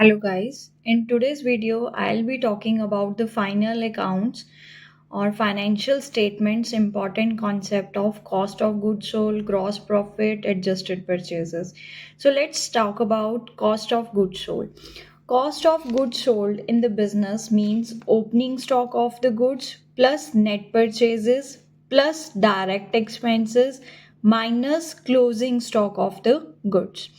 Hello guys, in today's video I'll be talking about the final accounts or financial statements important concept of cost of goods sold, gross profit, adjusted purchases. So let's talk about cost of goods sold. Cost of goods sold in the business means opening stock of the goods plus net purchases plus direct expenses minus closing stock of the goods.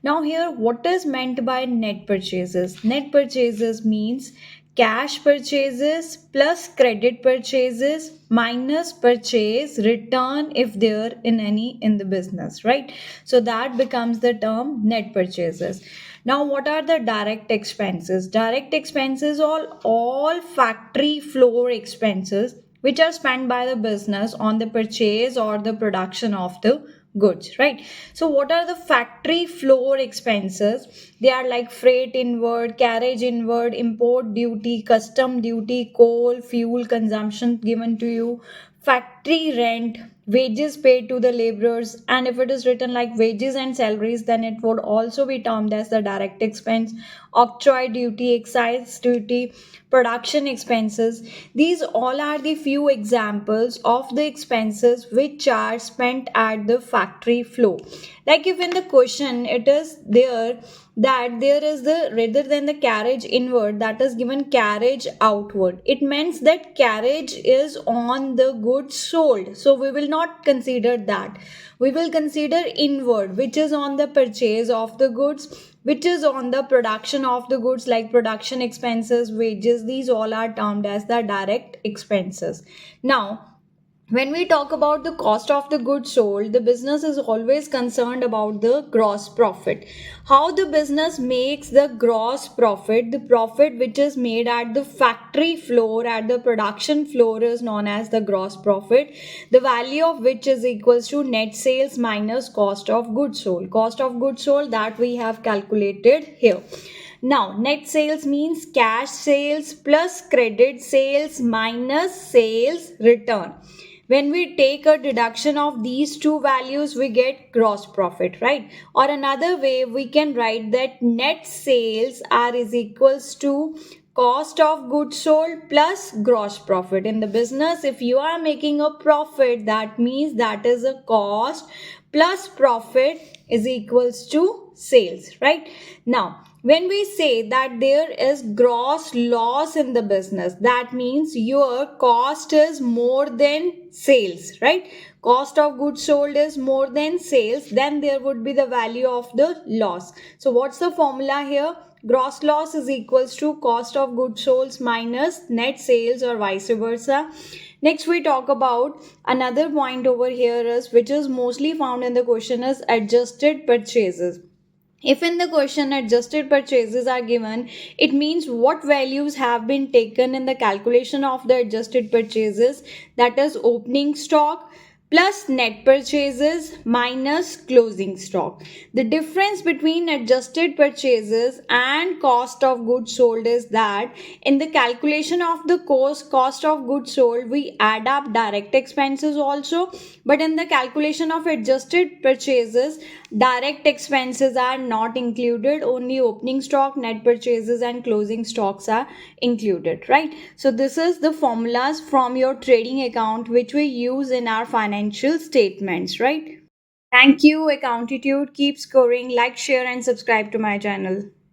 Now, here, what is meant by net purchases? Net purchases means cash purchases plus credit purchases minus purchase return if there in any in the business, right? So that becomes the term net purchases. Now, what are the direct expenses? Direct expenses all factory floor expenses which are spent by the business on the purchase or the production of the goods, right? So what are the factory floor expenses? They are like freight inward, carriage inward, import duty, custom duty, coal, fuel consumption given to you, factory rent, wages paid to the laborers, and if it is written like wages and salaries, then it would also be termed as the direct expense. Octroi duty, excise duty, production expenses. These all are the few examples of the expenses which are spent at the factory floor. Like if in the question it is there that there is the rather than the carriage inward, that is given carriage outward, it means that carriage is on the goods sold, so we will not consider that. We will consider inward, which is on the purchase of the goods, which is on the production of the goods, like production expenses, wages. These all are termed as the direct expenses. Now, when we talk about the cost of the goods sold, the business is always concerned about the gross profit. How the business makes the gross profit, the profit which is made at the factory floor, at the production floor, is known as the gross profit, the value of which is equals to net sales minus cost of goods sold. Cost of goods sold that we have calculated here. Now, net sales means cash sales plus credit sales minus sales return. When we take a deduction of these two values, we get gross profit, right? Or another way we can write that net sales are is equals to cost of goods sold plus gross profit. In the business, if you are making a profit, that means that is a cost plus profit is equals to sales, right? Now, when we say that there is gross loss in the business, that means your cost is more than sales, right? Cost of goods sold is more than sales, then there would be the value of the loss. So what's the formula here? Gross loss is equals to cost of goods sold minus net sales, or vice versa. Next, we talk about another point over here is, which is mostly found in the question, is adjusted purchases. If in the question adjusted purchases are given, it means what values have been taken in the calculation of the adjusted purchases, that is opening stock plus net purchases minus closing stock. The difference between adjusted purchases and cost of goods sold is that in the calculation of the cost of goods sold, we add up direct expenses also, but in the calculation of adjusted purchases, direct expenses are not included, only opening stock, net purchases, and closing stocks are included, right? So, this is the formulas from your trading account which we use in our financial statements, right? Thank you, Accountitude. Keep scoring, like, share, and subscribe to my channel.